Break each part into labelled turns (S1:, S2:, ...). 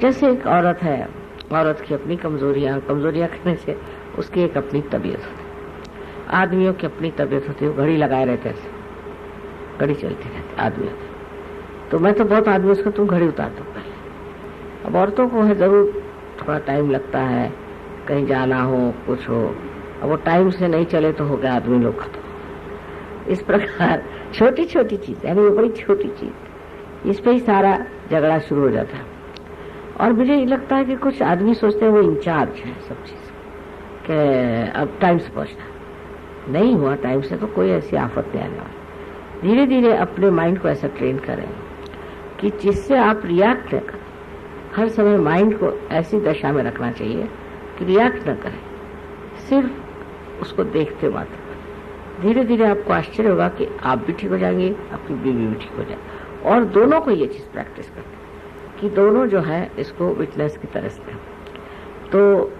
S1: जैसे एक औरत है, औरत की अपनी कमजोरियां कहने से उसकी एक अपनी तबीयत होती है। आदमियों की अपनी तबीयत होती है, घड़ी लगाए रहते हैं, घड़ी चलती रहती आदमियों की। तो मैं तो बहुत आदमी उसको तुम घड़ी उतार दो पहले। अब औरतों को है जरूर थोड़ा टाइम लगता है, कहीं जाना हो कुछ हो, अब वो टाइम से नहीं चले तो हो गया आदमी लोग खत्म। इस प्रकार छोटी छोटी चीज, यानी वो बड़ी छोटी चीज, इस पे ही सारा झगड़ा शुरू हो जाता है। और मुझे ये लगता है कि कुछ आदमी सोचते हैं वो इंचार्ज है सब चीज के, अब टाइम से पहुंचना नहीं हुआ, टाइम से तो कोई ऐसी आफत नहीं आने वाली। धीरे धीरे अपने माइंड को ऐसा ट्रेन करें कि जिससे आप रिएक्ट न करें। हर समय माइंड को ऐसी दशा में रखना चाहिए कि रिएक्ट न करें, सिर्फ उसको देखते मात्र। धीरे धीरे आपको आश्चर्य होगा कि आप भी ठीक हो जाएंगे, आपकी बीवी भी ठीक हो जाएगी। और दोनों को ये चीज प्रैक्टिस करते कि दोनों जो है इसको विटनेस की तरह से। तो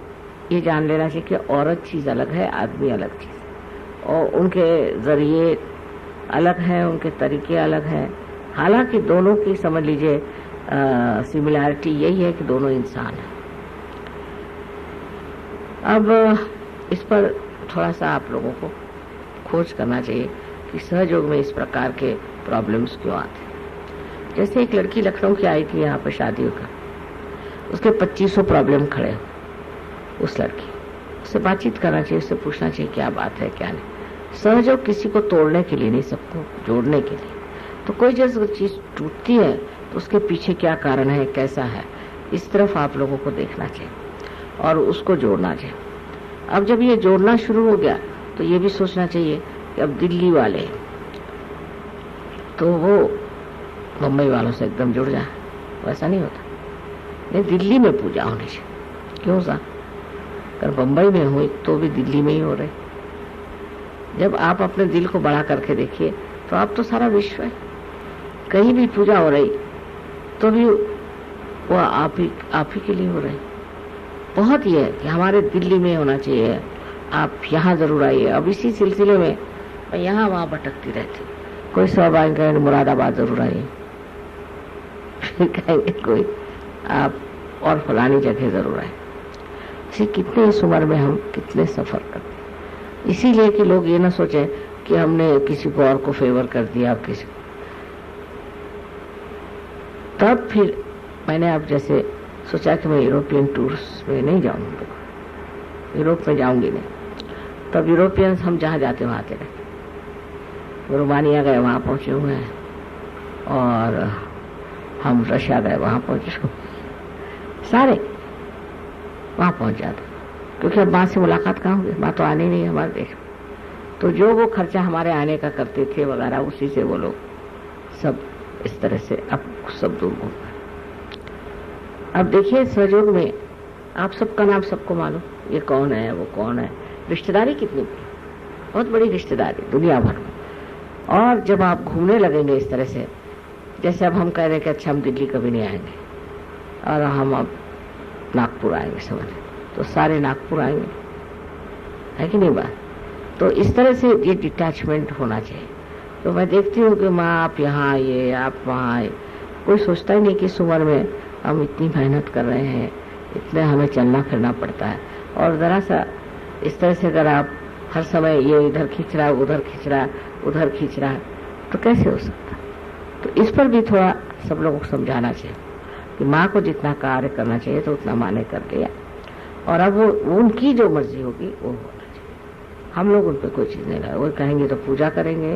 S1: ये जान लेना चाहिए कि औरत चीज अलग है, आदमी अलग चीज, और उनके जरिए अलग है, उनके तरीके अलग हैं। हालांकि दोनों की समझ लीजिए सिमिलैरिटी यही है कि दोनों इंसान हैं। अब इस पर थोड़ा सा आप लोगों को खोज करना चाहिए कि सहयोग में इस प्रकार के प्रॉब्लम्स क्यों आते हैं। जैसे एक लड़की लखनऊ की आई थी यहाँ पर शादी होकर, उसके 2500 प्रॉब्लम खड़े हो। उस लड़की उससे बातचीत करना चाहिए, उससे पूछना चाहिए क्या बात है क्या नहीं। सहयोग किसी को तोड़ने के लिए नहीं, सबको जोड़ने के लिए। तो कोई जैसे चीज टूटती है तो उसके पीछे क्या कारण है, कैसा है, इस तरफ आप लोगों को देखना चाहिए और उसको जोड़ना चाहिए। अब जब ये जोड़ना शुरू हो गया तो ये भी सोचना चाहिए कि अब दिल्ली वाले तो वो मुंबई वालों से एकदम जुड़ जाए, वैसा नहीं होता। नहीं, दिल्ली में पूजा होनी चाहिए। क्यों सा अगर मुंबई में हुई तो भी दिल्ली में ही हो रही। जब आप अपने दिल को बड़ा करके देखिए तो आप तो सारा विश्व है। कहीं भी पूजा हो रही तो भी वो आप ही के लिए हो रही। बहुत ही है कि हमारे दिल्ली में होना चाहिए, आप यहाँ जरूर आइए। अब इसी सिलसिले में मैं यहाँ वहाँ भटकती रहती। कोई सब आएंगे मुरादाबाद जरूर आइए, फिर कहेंगे कोई आप और फलानी जगह जरूर आए। इसी कितने इस उम्र में हम कितने सफर करते, इसीलिए कि लोग ये ना सोचे कि हमने किसी को और को फेवर कर दिया। अब किसी तब फिर मैंने अब जैसे सोचा कि मैं यूरोपियन टूर्स में नहीं जाऊंगी, यूरोप में जाऊंगी नहीं। तब यूरोपियंस हम जहाँ जाते वहाँ आते रहते। रोमानिया गए वहाँ पहुंचे हुए हैं, और हम रशिया गए वहाँ पहुंचे हुए, सारे वहाँ पहुंच जाते। क्योंकि अब माँ से मुलाकात कहाँ होगी, माँ तो आने नहीं हमारे देश में। तो जो वो खर्चा हमारे आने का करते थे वगैरह, उसी से वो लोग सब इस तरह से अब सब दूर हो गए। अब देखिए सहयोग में आप सबका नाम सबको मालूम, ये कौन है वो कौन है, रिश्तेदारी कितनी बड़ी, बहुत बड़ी रिश्तेदारी दुनिया भर में। और जब आप घूमने लगेंगे इस तरह से, जैसे अब हम कह रहे हैं कि अच्छा हम दिल्ली कभी नहीं आएंगे और हम अब नागपुर आएंगे, समझ, तो सारे नागपुर आएंगे, है कि नहीं बात। तो इस तरह से ये डिटैचमेंट होना चाहिए। तो मैं देखती हूँ कि माँ आप यहाँ आइए, आप वहाँ आए, कोई सोचता ही नहीं कि इस उम्र में हम इतनी मेहनत कर रहे हैं, इतने हमें चलना फिरना पड़ता है। और ज़रा सा इस तरह से अगर आप हर समय ये इधर खींच रहा, उधर खींच रहा, उधर खींच रहा, तो कैसे हो सकता। तो इस पर भी थोड़ा सब लोगों को समझाना चाहिए कि माँ को जितना कार्य करना चाहिए तो उतना माँ ने कर दिया, और अब वो उनकी जो मर्जी होगी वो होना चाहिए। हम लोग उन पर कोई चीज़ नहीं लाए, वो कहेंगे तो पूजा करेंगे।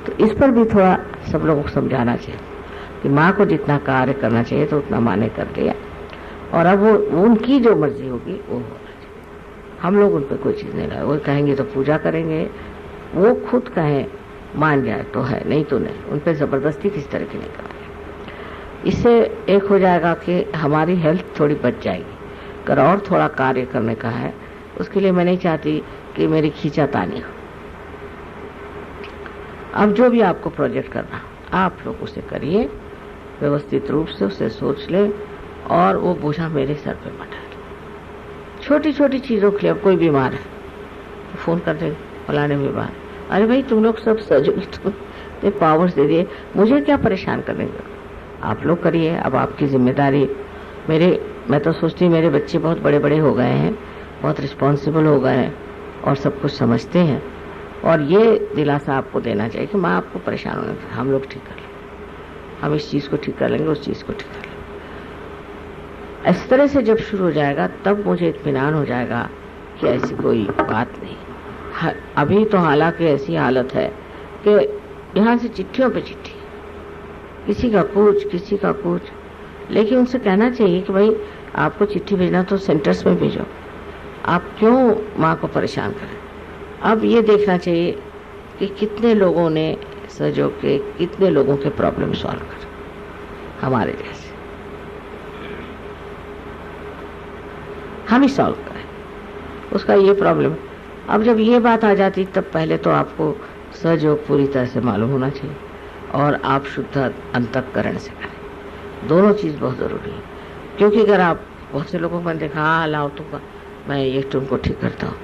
S1: तो इस पर भी थोड़ा सब लोगों को समझाना चाहिए कि माँ को जितना कार्य करना चाहिए तो उतना माँ ने कर दिया, और अब वो उनकी जो मर्जी होगी वो होना चाहिए। हम लोग उन पर कोई चीज़ नहीं लाए, वो कहेंगे तो पूजा करेंगे। वो खुद कहें मान जाए तो है, नहीं तो नहीं। उन पर जबरदस्ती किस तरह की नहीं करेंगे। इससे एक हो जाएगा कि हमारी हेल्थ थोड़ी बच जाएगी। अगर और थोड़ा कार्य करने का है, उसके लिए मैं नहीं चाहती कि मेरी खींचातानी हो। अब जो भी आपको प्रोजेक्ट करना, आप लोग उसे करिए व्यवस्थित रूप से, उसे सोच लें, और वो बोझा मेरे सर पे मत डालें। छोटी छोटी चीज़ों के लिए, अब कोई बीमार है तो फोन कर देंगे फलाने बीमार, अरे भाई तुम लोग सब सहयोगी, तुम इतने पावर्स दे दिए, मुझे क्या परेशान करेंगे? आप लोग करिए, अब आपकी जिम्मेदारी। मैं तो सोचती हूँ मेरे बच्चे बहुत बड़े बड़े हो गए हैं, बहुत रिस्पॉन्सिबल हो गए हैं और सब कुछ समझते हैं, और ये दिलासा आपको देना चाहिए कि माँ आपको परेशान होने दो, हम लोग ठीक कर लेंगे, हम इस चीज़ को ठीक कर लेंगे, उस चीज़ को ठीक कर लेंगे। इस तरह से जब शुरू हो जाएगा तब मुझे इत्मीनान हो जाएगा कि ऐसी कोई बात नहीं। अभी तो हालांकि ऐसी हालत है कि यहाँ से चिट्ठियों पे चिट्ठी, किसी का कुछ, लेकिन उनसे कहना चाहिए कि भाई आपको चिट्ठी भेजना तो सेंटर्स में भेजो, आप क्यों माँ को परेशान करें। अब ये देखना चाहिए कि कितने लोगों ने सहयोग के, कितने लोगों के प्रॉब्लम सॉल्व कर, हमारे जैसे हम ही सॉल्व करें उसका ये प्रॉब्लम। अब जब ये बात आ जाती तब पहले तो आपको सहयोग पूरी तरह से मालूम होना चाहिए और आप शुद्ध अंतःकरण से करें। दोनों चीज़ बहुत ज़रूरी है, क्योंकि अगर आप बहुत से लोगों को देखा, हाँ लाओ तुमको मैं ये तुमको ठीक करता हूँ,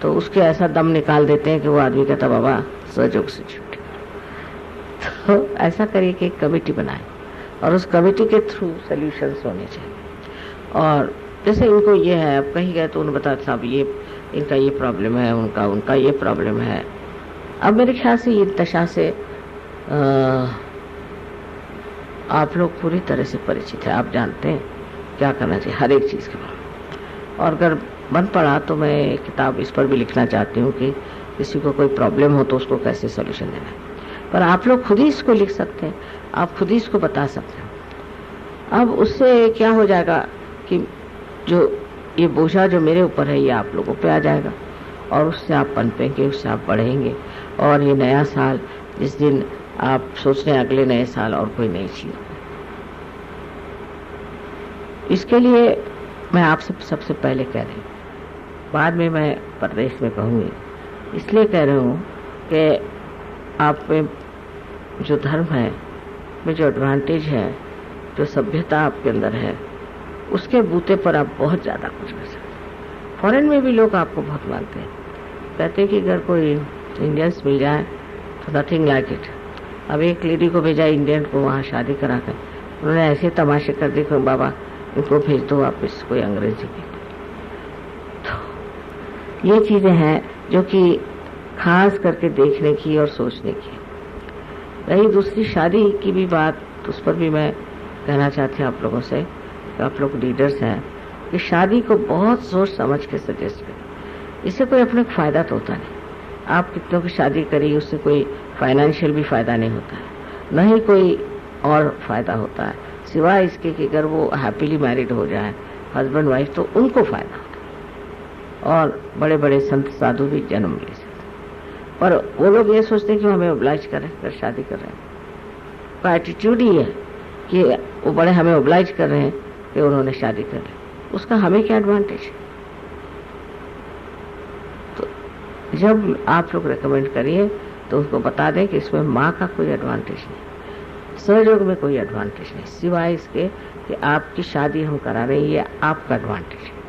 S1: तो उसके ऐसा दम निकाल देते हैं कि वो आदमी कहता बाबा सहयोग से छुट्टी। तो ऐसा करिए कि एक कमेटी बनाए और उस कमेटी के थ्रू सॉल्यूशंस होने चाहिए। और जैसे इनको ये है, अब कहीं गए तो उन्हें बताते साहब ये इनका ये प्रॉब्लम है, उनका ये प्रॉब्लम है। अब मेरे ख्याल से ये दशा से आप लोग पूरी तरह से परिचित है, आप जानते हैं क्या करना चाहिए हर एक चीज़ के बारे। और अगर बन पड़ा तो मैं एक किताब इस पर भी लिखना चाहती हूँ कि किसी को कोई प्रॉब्लम हो तो उसको कैसे सॉल्यूशन देना है। पर आप लोग खुद ही इसको लिख सकते हैं, आप खुद ही इसको बता सकते हैं। अब उससे क्या हो जाएगा कि जो ये बोझा जो मेरे ऊपर है ये आप लोगों पे आ जाएगा और उससे आप पनपेंगे, उससे आप बढ़ेंगे। और ये नया साल जिस दिन आप सोच रहे हैं अगले नए साल और कोई नई चीज, इसके लिए मैं आपसे सबसे पहले कह रही हूँ, बाद में मैं प्रदेश में कहूँगी, इसलिए कह रही हूँ कि आप में जो धर्म है, में जो एडवांटेज है, जो सभ्यता आपके अंदर है, उसके बूते पर आप बहुत ज़्यादा कुछ कर सकते हैं। फॉरेन में भी लोग आपको बहुत मानते हैं, कहते हैं कि अगर कोई इंडियंस मिल जाए तो नथिंग लाइक इट। अब एक लेडी को भेजा इंडियन को वहाँ शादी करा कर, उन्होंने ऐसे तमाशे कर दिए कि बाबा इनको भेज दो वापस कोई अंग्रेजी की। तो ये चीज़ें हैं जो कि खास करके देखने की और सोचने की। रही दूसरी शादी की भी बात, तो उस पर भी मैं कहना चाहती हूँ आप लोगों से, आप लोग लीडर्स हैं, कि शादी को बहुत सोच समझ के सजेस्ट करें। इससे कोई अपने फ़ायदा तो होता नहीं, आप कितनों की शादी करिए उससे कोई फाइनेंशियल भी फ़ायदा नहीं होता है, न ही कोई और फ़ायदा होता है, सिवाय इसके कि अगर वो हैप्पीली मैरिड हो जाए हस्बैंड वाइफ तो उनको फ़ायदा होता है और बड़े बड़े संत साधु भी जन्म ले सकते। पर वो लोग ये सोचते हैं कि हमें ओब्लाइज करें अगर शादी कर रहे हैं, का एटीट्यूड ही है कि वो बड़े हमें ओब्लाइज कर रहे हैं कि उन्होंने शादी कर ली, उसका हमें क्या एडवांटेज है। तो जब आप लोग रेकमेंड करिए तो उसको बता दें कि इसमें माँ का कोई एडवांटेज नहीं, सहयोग में कोई एडवांटेज नहीं, सिवाय इसके कि आपकी शादी हम करा रहे हैं, ये आपका एडवांटेज है।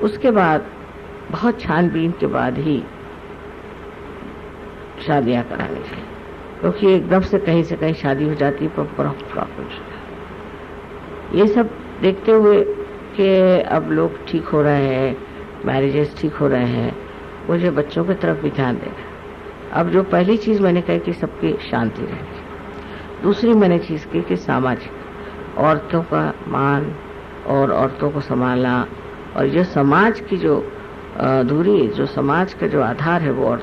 S1: उसके बाद बहुत छानबीन के बाद ही शादियां करानी चाहिए, क्योंकि एकदम से कहीं शादी हो जाती है पर प्रॉब्लम्स। ये सब देखते हुए कि अब लोग ठीक हो रहे हैं, मैरिजेस ठीक हो रहे हैं, मुझे बच्चों की तरफ भी ध्यान देना है। अब जो पहली चीज़ मैंने कही कि सबकी शांति रहनी, दूसरी मैंने चीज़ की कि सामाजिक औरतों का मान और औरतों को संभालना, और जो समाज की जो दूरी, जो समाज का जो आधार है वो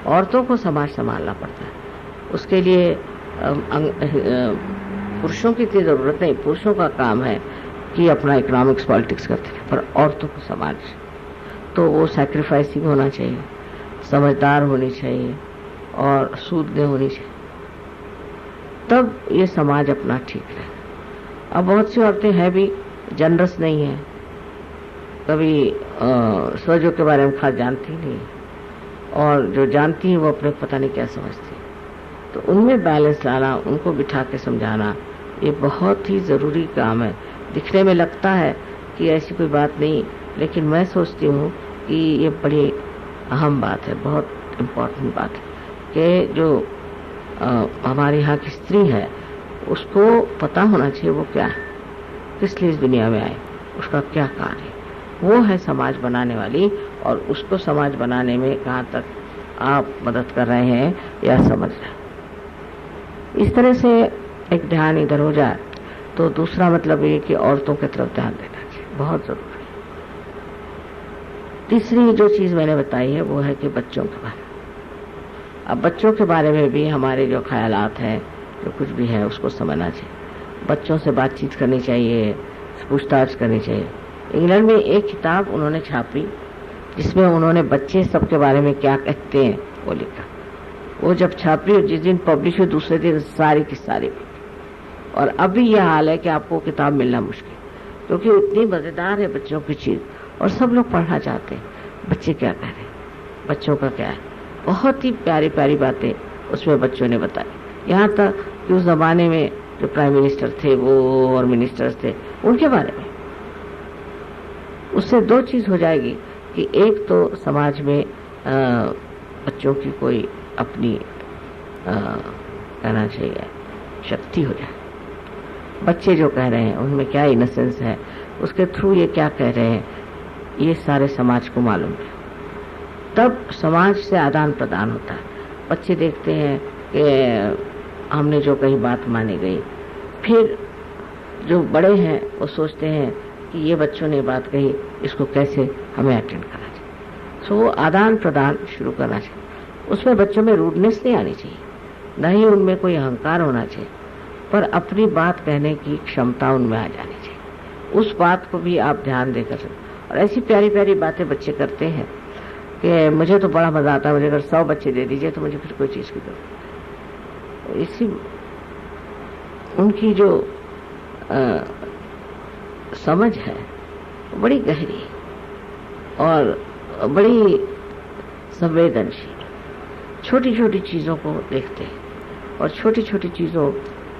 S1: औरतों को समाज संभालना पड़ता है। उसके लिए पुरुषों की इतनी ज़रूरत नहीं, पुरुषों का काम है कि अपना इकोनॉमिक्स पॉलिटिक्स करते हैं, पर औरतों को समाज तो वो सैक्रिफाइसिंग होना चाहिए, समझदार होनी चाहिए और सूदने होनी चाहिए, तब ये समाज अपना ठीक रहे। अब बहुत सी औरतें हैं भी जनरस नहीं है, कभी सहयोग के बारे में खास जानती नहीं, और जो जानती है वो अपने पता नहीं क्या समझती, तो उनमें बैलेंस लाना, उनको बिठा के समझाना, ये बहुत ही ज़रूरी काम है। दिखने में लगता है कि ऐसी कोई बात नहीं, लेकिन मैं सोचती हूँ कि ये बड़ी अहम बात है, बहुत इम्पोर्टेंट बात है। कि जो हमारे यहाँ की स्त्री है उसको पता होना चाहिए वो क्या है, किस लिए इस दुनिया में आए, उसका क्या कार्य है। वो है समाज बनाने वाली, और उसको समाज बनाने में कहाँ तक आप मदद कर रहे हैं या समझ रहे हैं। इस तरह से एक ध्यान इधर हो जाए तो दूसरा मतलब ये कि औरतों की तरफ ध्यान देना चाहिए, बहुत जरूरी है। तीसरी जो चीज मैंने बताई है वो है कि बच्चों के बारे में। अब बच्चों के बारे में भी हमारे जो ख्यालात हैं, जो कुछ भी है, उसको समझना चाहिए। बच्चों से बातचीत करनी चाहिए, पूछताछ करनी चाहिए। इंग्लैंड में एक किताब उन्होंने छापी जिसमें उन्होंने बच्चे सबके बारे में क्या कहते हैं वो लिखा। वो जब छापी और जिस दिन पब्लिश हुई दूसरे दिन सारी की सारी। और अभी यह हाल है कि आपको किताब मिलना मुश्किल, क्योंकि इतनी मजेदार है बच्चों की चीज और सब लोग पढ़ना चाहते हैं। बच्चे क्या कह रहे हैं, बच्चों का क्या है, बहुत ही प्यारी प्यारी बातें उसमें बच्चों ने बताई। यहाँ तक कि उस जमाने में जो प्राइम मिनिस्टर थे वो और मिनिस्टर्स थे उनके बारे में। उससे दो चीज हो जाएगी कि एक तो समाज में बच्चों की कोई अपनी कहना चाहिए शक्ति हो जाए। बच्चे जो कह रहे हैं उनमें क्या इनोसेंस है, उसके थ्रू ये क्या कह रहे हैं, ये सारे समाज को मालूम है। तब समाज से आदान प्रदान होता है। बच्चे देखते हैं कि हमने जो कही बात मानी गई, फिर जो बड़े हैं वो सोचते हैं कि ये बच्चों ने बात कही, इसको कैसे हमें अटेंड करना चाहिए। सो वो आदान प्रदान शुरू करना चाहिए। उसमें बच्चों में रूडनेस नहीं आनी चाहिए, न ही उनमें कोई अहंकार होना चाहिए, पर अपनी बात कहने की क्षमता उनमें आ जानी चाहिए। उस बात को भी आप ध्यान देकर, और ऐसी प्यारी प्यारी बातें बच्चे करते हैं कि मुझे तो बड़ा मजा आता है। मुझे अगर 100 बच्चे दे दीजिए तो मुझे फिर कोई चीज की जरूरत। इसी उनकी जो समझ है वो बड़ी गहरी और बड़ी संवेदनशील, छोटी छोटी चीजों को देखते हैं और छोटी छोटी चीजों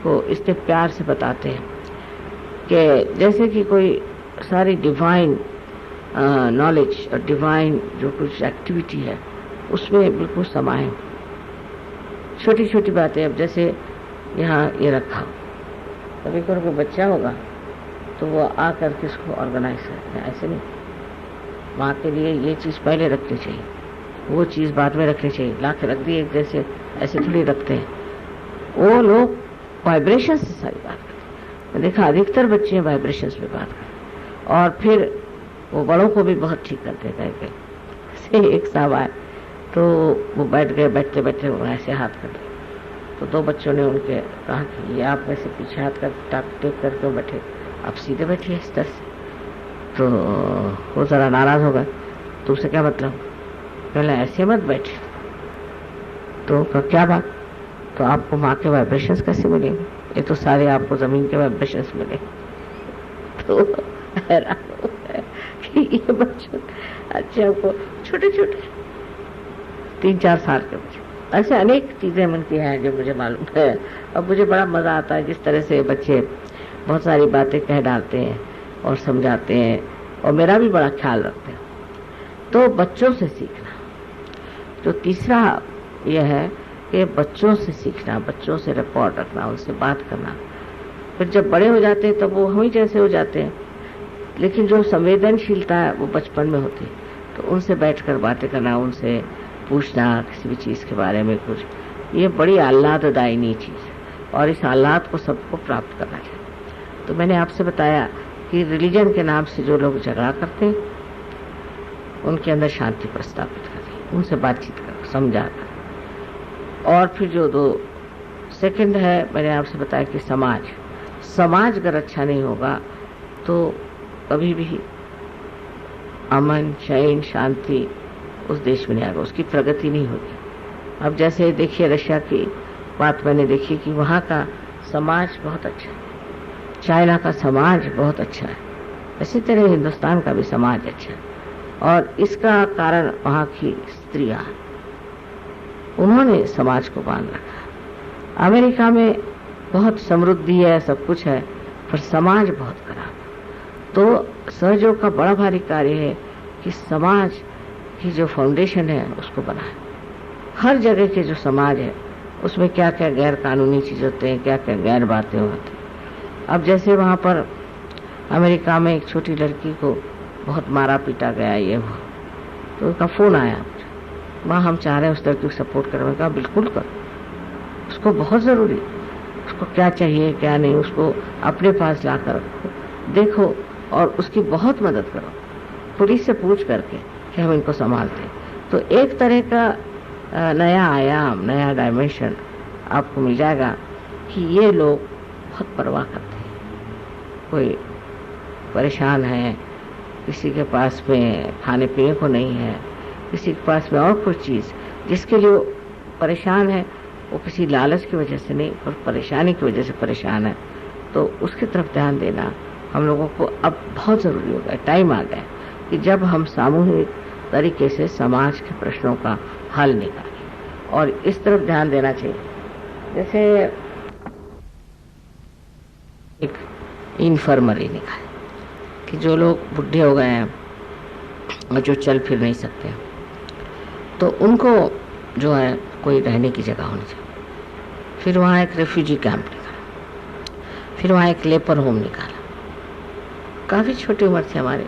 S1: को इतने प्यार से बताते हैं कि जैसे कि कोई सारी डिवाइन नॉलेज और डिवाइन जो कुछ एक्टिविटी है उसमें बिल्कुल समाये। छोटी छोटी बातें, अब जैसे यहाँ ये रखा, कभी कोई बच्चा होगा तो वो आकर के इसको ऑर्गेनाइज करते हैं। ऐसे नहीं, माँ के लिए ये चीज़ पहले रखनी चाहिए, वो चीज़ बाद में रखनी चाहिए, ला के रख दी एक जैसे, ऐसे थोड़ी रखते हैं। वो लोग वाइब्रेशन से सारी बात करते हैं। देखा अधिकतर बच्चे वाइब्रेशंस में बात करते, और फिर वो बड़ों को भी बहुत ठीक करते हैं। कह के एक साहब आए तो वो बैठ गए, बैठते बैठे वो ऐसे हाथ कर दिए, तो 2 बच्चों ने उनके कहा कि ये आप वैसे पीछे हाथ कर टेक करके बैठे, आप सीधे बैठिए इस तरह से। तो वो जरा नाराज हो गए, तो उसे क्या मतलब, पहले ऐसे मत बैठे। तो क्या बात, तो आपको माँ के वाइब्रेशंस कैसे मिलेंगे, ये तो सारे आपको जमीन के वाइब्रेशंस मिले। तो हैरान हो गए कि ये बच्चों अच्छे आपको छोटे छोटे 3-4 साल के बच्चे, ऐसे अनेक चीजें मन की हैं जो मुझे मालूम है। अब मुझे बड़ा मजा आता है जिस तरह से बच्चे बहुत सारी बातें कह डालते हैं और समझाते हैं, और मेरा भी बड़ा ख्याल रखते हैं। तो बच्चों से सीखना। तो तीसरा यह है कि बच्चों से सीखना, बच्चों से रिपोर्ट रखना, उनसे बात करना। फिर जब बड़े हो जाते हैं तब वो हम ही जैसे हो जाते हैं, लेकिन जो संवेदनशीलता है वो बचपन में होती है। तो उनसे बैठकर बातें करना, उनसे पूछना किसी भी चीज़ के बारे में कुछ, ये बड़ी आह्लाददायी चीज़ है, और इस आह्लाद को सबको प्राप्त करना चाहिए। तो मैंने आपसे बताया कि रिलीजन के नाम से जो लोग झगड़ा करते हैं उनके अंदर शांति प्रस्थापित करें, उनसे बातचीत करें, समझा कर। और फिर जो 2 सेकंड है, मैंने आपसे बताया कि समाज अगर अच्छा नहीं होगा तो कभी भी अमन, चैन, शांति उस देश में नहीं आएगा, उसकी प्रगति नहीं होगी। अब जैसे देखिए रशिया की बात मैंने देखी कि वहाँ का समाज बहुत अच्छा है, चाइना का समाज बहुत अच्छा है, इसी तरह हिंदुस्तान का भी समाज अच्छा है। और इसका कारण वहाँ की स्त्रियां, उन्होंने समाज को बांध रखा। अमेरिका में बहुत समृद्धि है, सब कुछ है, पर समाज बहुत खराब। तो सहयोग का बड़ा भारी कार्य है कि समाज की जो फाउंडेशन है उसको बनाए। हर जगह के जो समाज है उसमें क्या क्या गैर कानूनी चीज़ होते हैं, क्या क्या गैर बातें होती हैं। अब जैसे वहाँ पर अमेरिका में एक छोटी लड़की को बहुत मारा पीटा गया, ये वो, तो उसका फ़ोन आया, माँ हम चाह रहे हैं उस लड़की को सपोर्ट करें। मैंने कहा बिल्कुल करो, उसको बहुत ज़रूरी, उसको क्या चाहिए क्या नहीं उसको अपने पास ला कर रखो, देखो और उसकी बहुत मदद करो, पुलिस से पूछ करके कि हम इनको संभालते हैं। तो एक तरह का नया आयाम, नया डायमेंशन आपको मिल जाएगा कि ये लोग बहुत परवाह करते हैं। कोई परेशान है, किसी के पास में खाने पीने को नहीं है, किसी के पास में और कुछ चीज़ जिसके लिए वो परेशान है, वो किसी लालच की वजह से नहीं और परेशानी की वजह से परेशान है, तो उसकी तरफ ध्यान देना हम लोगों को अब बहुत ज़रूरी हो गया। टाइम आ गया कि जब हम सामूहिक तरीके से समाज के प्रश्नों का हल निकालें और इस तरफ ध्यान देना चाहिए। जैसे एक इन्फर्मरी निकाले कि जो लोग बुढ़े हो गए हैं और जो चल फिर नहीं सकते, तो उनको जो है कोई रहने की जगह होनी चाहिए। फिर वहाँ एक रेफ्यूजी कैंप निकाला, फिर वहाँ एक लेपर होम निकाला। काफ़ी छोटी उम्र से हमारे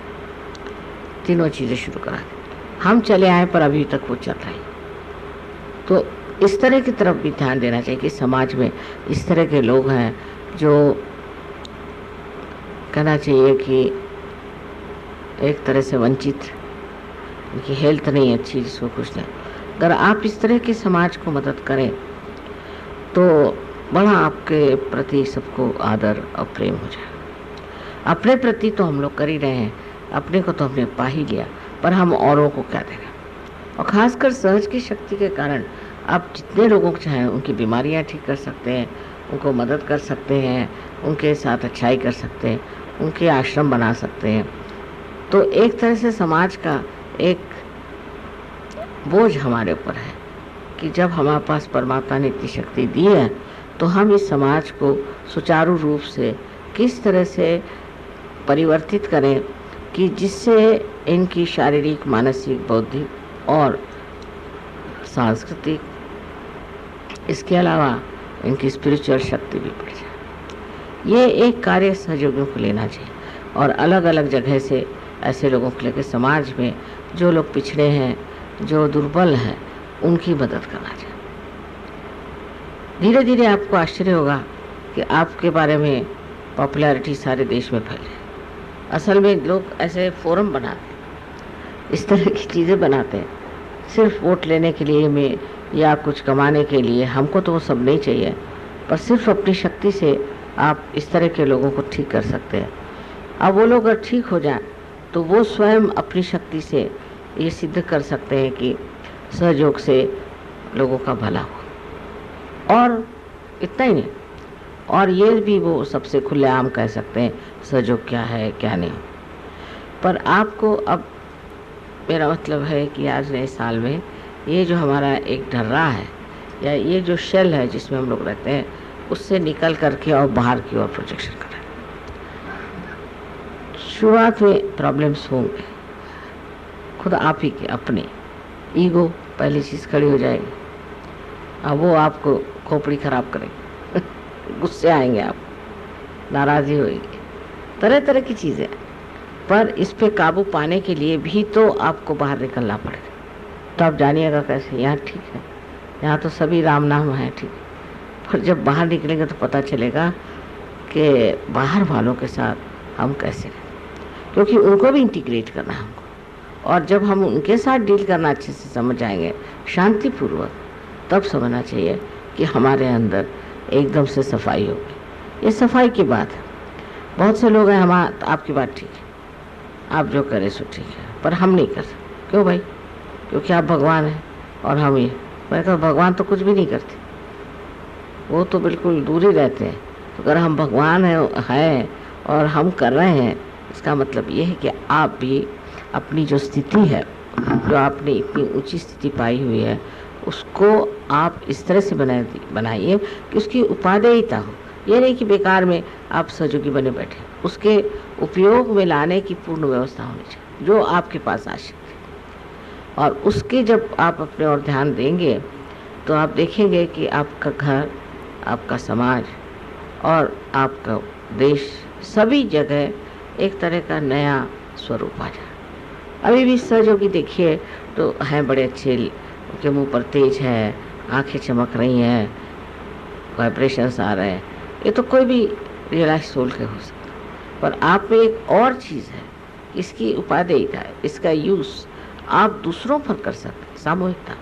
S1: तीनों चीज़ें शुरू करा दी। हम चले आए पर अभी तक वो चल रही। तो इस तरह की तरफ भी ध्यान देना चाहिए कि समाज में इस तरह के लोग हैं जो कहना चाहिए कि एक तरह से वंचित, उनकी हेल्थ नहीं अच्छी, जिसको कुछ नहीं। अगर आप इस तरह के समाज को मदद करें तो बड़ा आपके प्रति सबको आदर और प्रेम हो जाए। अपने प्रति तो हम लोग कर ही रहे हैं, अपने को तो हमने पा ही लिया, पर हम औरों को क्या देंगे। और ख़ासकर सहज की शक्ति के कारण आप जितने लोगों को चाहें उनकी बीमारियां ठीक कर सकते हैं, उनको मदद कर सकते हैं, उनके साथ अच्छाई कर सकते हैं, उनके आश्रम बना सकते हैं। तो एक तरह से समाज का एक बोझ हमारे ऊपर है कि जब हमारे पास परमात्मा ने इतनी शक्ति दी है तो हम इस समाज को सुचारू रूप से किस तरह से परिवर्तित करें कि जिससे इनकी शारीरिक, मानसिक, बौद्धिक और सांस्कृतिक, इसके अलावा इनकी स्पिरिचुअल शक्ति भी बढ़ जाए। ये एक कार्य सहयोगियों को लेना चाहिए और अलग अलग जगह से ऐसे लोगों को लेकर समाज में जो लोग पिछड़े हैं, जो दुर्बल हैं, उनकी मदद करना चाहिए। धीरे धीरे आपको आश्चर्य होगा कि आपके बारे में पॉपुलैरिटी सारे देश में फैले। असल में लोग ऐसे फोरम बनाते हैं, इस तरह की चीज़ें बनाते हैं सिर्फ वोट लेने के लिए में या कुछ कमाने के लिए। हमको तो वो सब नहीं चाहिए, पर सिर्फ अपनी शक्ति से आप इस तरह के लोगों को ठीक कर सकते हैं। अब वो लोग अगर ठीक हो जाएं तो वो स्वयं अपनी शक्ति से ये सिद्ध कर सकते हैं कि सहयोग से लोगों का भला हो। और इतना ही नहीं, और ये भी वो सबसे खुलेआम कह सकते हैं सहयोग क्या है क्या नहीं। पर आपको अब मेरा मतलब है कि आज नए साल में ये जो हमारा एक ढर्रा है या ये जो शेल है जिसमें हम लोग रहते हैं, उससे निकल करके और बाहर की ओर प्रोजेक्शन करें। शुरुआत में प्रॉब्लम्स होंगे, खुद आप ही के अपने ईगो पहली चीज़ खड़ी हो जाएगी। अब वो आपको खोपड़ी खराब करेगी गुस्से आएंगे, आप नाराज़ी होगी, तरह तरह की चीज़ें। पर इस पे काबू पाने के लिए भी तो आपको बाहर निकलना पड़ेगा। तो आप जानिएगा कैसे। यहाँ ठीक है, यहाँ तो सभी राम नाम है, ठीक है, पर जब बाहर निकलेंगे तो पता चलेगा कि बाहर वालों के साथ हम कैसे रहें, क्योंकि उनको भी इंटीग्रेट करना है हमको। और जब हम उनके साथ डील करना अच्छे से समझ जाएंगे शांतिपूर्वक, तब समझना चाहिए कि हमारे अंदर एकदम से सफाई होगी। ये सफाई की बात है। बहुत से लोग हैं, आपकी बात ठीक है, आप जो करें सो ठीक है, पर हम नहीं कर सकते। क्यों भाई? क्योंकि आप भगवान हैं और हम ये। मैं कहता भगवान तो कुछ भी नहीं करते, वो तो बिल्कुल दूर ही रहते हैं। तो अगर हम भगवान हैं और हम कर रहे हैं, इसका मतलब ये है कि आप भी अपनी जो स्थिति है, जो आपने इतनी ऊंची स्थिति पाई हुई है, उसको आप इस तरह से बनाइए कि उसकी उपादेयता हो। ये नहीं कि बेकार में आप सहयोगी बने बैठे, उसके उपयोग में लाने की पूर्ण व्यवस्था होनी चाहिए जो आपके पास आ सकती है। और उसके जब आप अपने और ध्यान देंगे तो आप देखेंगे कि आपका घर, आपका समाज और आपका देश, सभी जगह एक तरह का नया स्वरूप आ जाए। अभी भी सहयोगी देखिए तो हैं बड़े अच्छे, उनके मुंह पर तेज है, आंखें चमक रही हैं, वाइब्रेशंस आ रहे हैं, ये तो कोई भी रियलाइज सोल के हो सकता है। पर आप में एक और चीज़ है, इसकी उपादेयता है, इसका यूज़ आप दूसरों पर कर सकते हैं, सामूहिकता।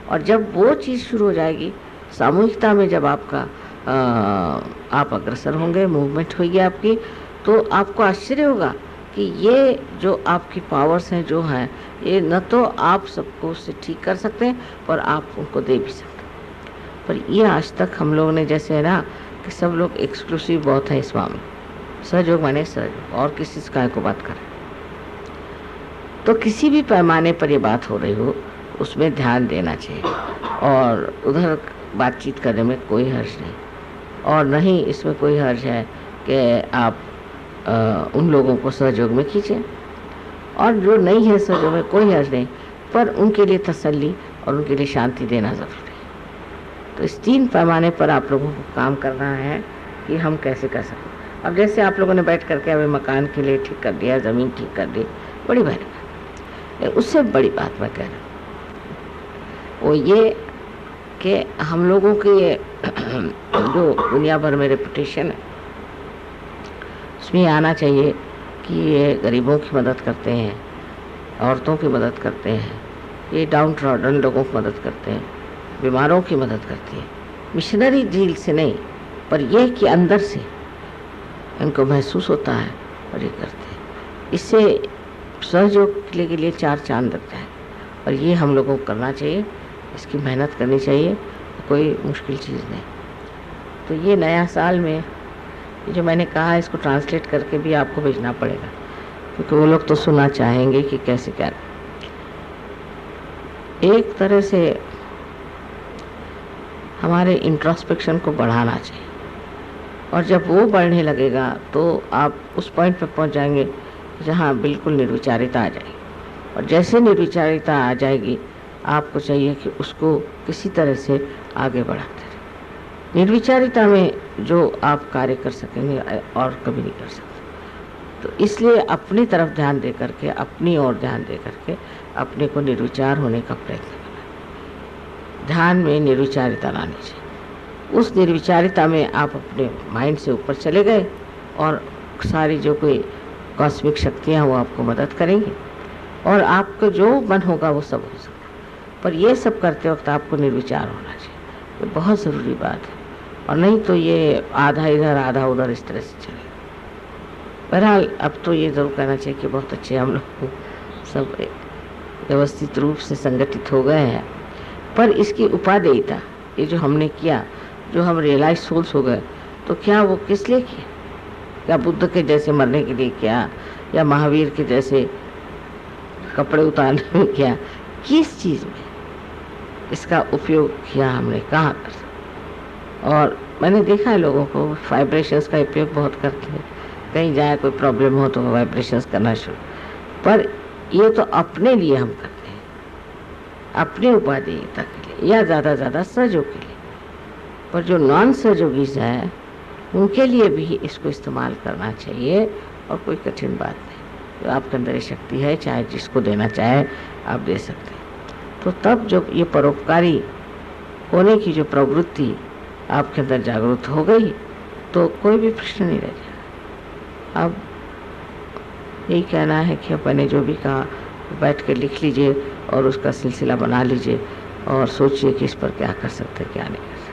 S1: और जब वो चीज़ शुरू हो जाएगी सामूहिकता में, जब आपका आप अग्रसर होंगे, मूवमेंट होगी आपकी, तो आपको आश्चर्य होगा कि ये जो आपकी पावर्स हैं जो हैं, ये न तो आप सबको उससे ठीक कर सकते हैं पर आप उनको दे भी सकते हैं। पर ये आज तक हम लोगों ने, जैसे है ना कि सब लोग एक्सक्लूसिव बहुत है इस मामले, सहयोग माने सहयोग, और किसी से काय को बात करें। तो किसी भी पैमाने पर ये बात हो रही हो उसमें ध्यान देना चाहिए, और उधर बातचीत करने में कोई हर्ज नहीं, और नहीं इसमें कोई हर्ज है कि आप उन लोगों को सहयोग में खींचें, और जो नहीं है सहयोग में कोई हर्ज नहीं, पर उनके लिए तसल्ली और उनके लिए शांति देना ज़रूरी है। तो इस 3 पैमाने पर आप लोगों को काम करना है कि हम कैसे कर सकते। अब जैसे आप लोगों ने बैठ करके अभी मकान के लिए ठीक कर दिया, ज़मीन ठीक कर दी, बड़ी भारी बात। उससे बड़ी बात मैं कह रहा हूँ वो ये कि हम लोगों के जो दुनिया भर में रेपुटेशन है उसमें आना चाहिए कि ये गरीबों की मदद करते हैं, औरतों की मदद करते हैं, ये डाउन ट्रॉडन लोगों की मदद करते हैं, बीमारों की मदद करती है। मिशनरी झील से नहीं, पर यह कि अंदर से इनको महसूस होता है और ये करते हैं। इससे सहयोग के लिए 4 चांद लगता है, और ये हम लोगों को करना चाहिए, इसकी मेहनत करनी चाहिए, कोई मुश्किल चीज़ नहीं। तो ये नया साल में जो मैंने कहा है इसको ट्रांसलेट करके भी आपको भेजना पड़ेगा, क्योंकि वो लोग तो सुनना चाहेंगे कि कैसे क्या। एक तरह से हमारे इंट्रोस्पेक्शन को बढ़ाना चाहिए, और जब वो बढ़ने लगेगा तो आप उस पॉइंट पर पहुंच जाएंगे जहाँ बिल्कुल निर्विचारिता आ जाएगी। और जैसे निर्विचारिता आ जाएगी आपको चाहिए कि उसको किसी तरह से आगे बढ़ाते रहें। निर्विचारिता में जो आप कार्य कर सकेंगे और कभी नहीं कर सकते। तो इसलिए अपनी तरफ ध्यान दे करके, अपनी ओर ध्यान दे करके अपने को निर्विचार होने का प्रयत्न करना। ध्यान में निर्विचारिता लानी चाहिए। उस निर्विचारिता में आप अपने माइंड से ऊपर चले गए और सारी जो कोई कॉस्मिक शक्तियाँ वो आपको मदद करेंगी, और आपको जो मन होगा वो सब हो सकता है। पर ये सब करते वक्त आपको निर्विचार होना चाहिए, ये बहुत ज़रूरी बात है। और नहीं तो ये आधा इधर आधा उधर इस तरह से चले। बहरहाल अब तो ये ज़रूर कहना चाहिए कि बहुत अच्छे हम लोग सब व्यवस्थित रूप से संगठित हो गए हैं। पर इसकी उपादेयता, ये जो हमने किया, जो हम रियलाइज सोल्स हो गए, तो क्या वो किस लिए किया? क्या बुद्ध के जैसे मरने के लिए किया, या महावीर के जैसे कपड़े उतारने में किया? किस चीज़ में इसका उपयोग किया हमने, कहाँ कर सकते? और मैंने देखा है लोगों को वाइब्रेशंस का उपयोग बहुत करते हैं, कहीं जाए कोई प्रॉब्लम हो तो वाइब्रेशंस करना शुरू। पर ये तो अपने लिए हम करते हैं, अपने उपादेयता के लिए, या ज़्यादा ज़्यादा सहयोग के लिए। पर जो नॉन सहयोगीज हैं उनके लिए भी इसको इस्तेमाल करना चाहिए, और कोई कठिन बात नहीं। जो आपके अंदर शक्ति है, चाहे जिसको देना चाहे आप दे सकते हैं। तो तब जब ये परोपकारी होने की जो प्रवृत्ति आपके अंदर जागरूक हो गई तो कोई भी प्रश्न नहीं रह जाएगा। अब यही कहना है कि मैंने जो भी कहा बैठ कर लिख लीजिए और उसका सिलसिला बना लीजिए, और सोचिए कि इस पर क्या कर सकते हैं, क्या नहीं कर सकते।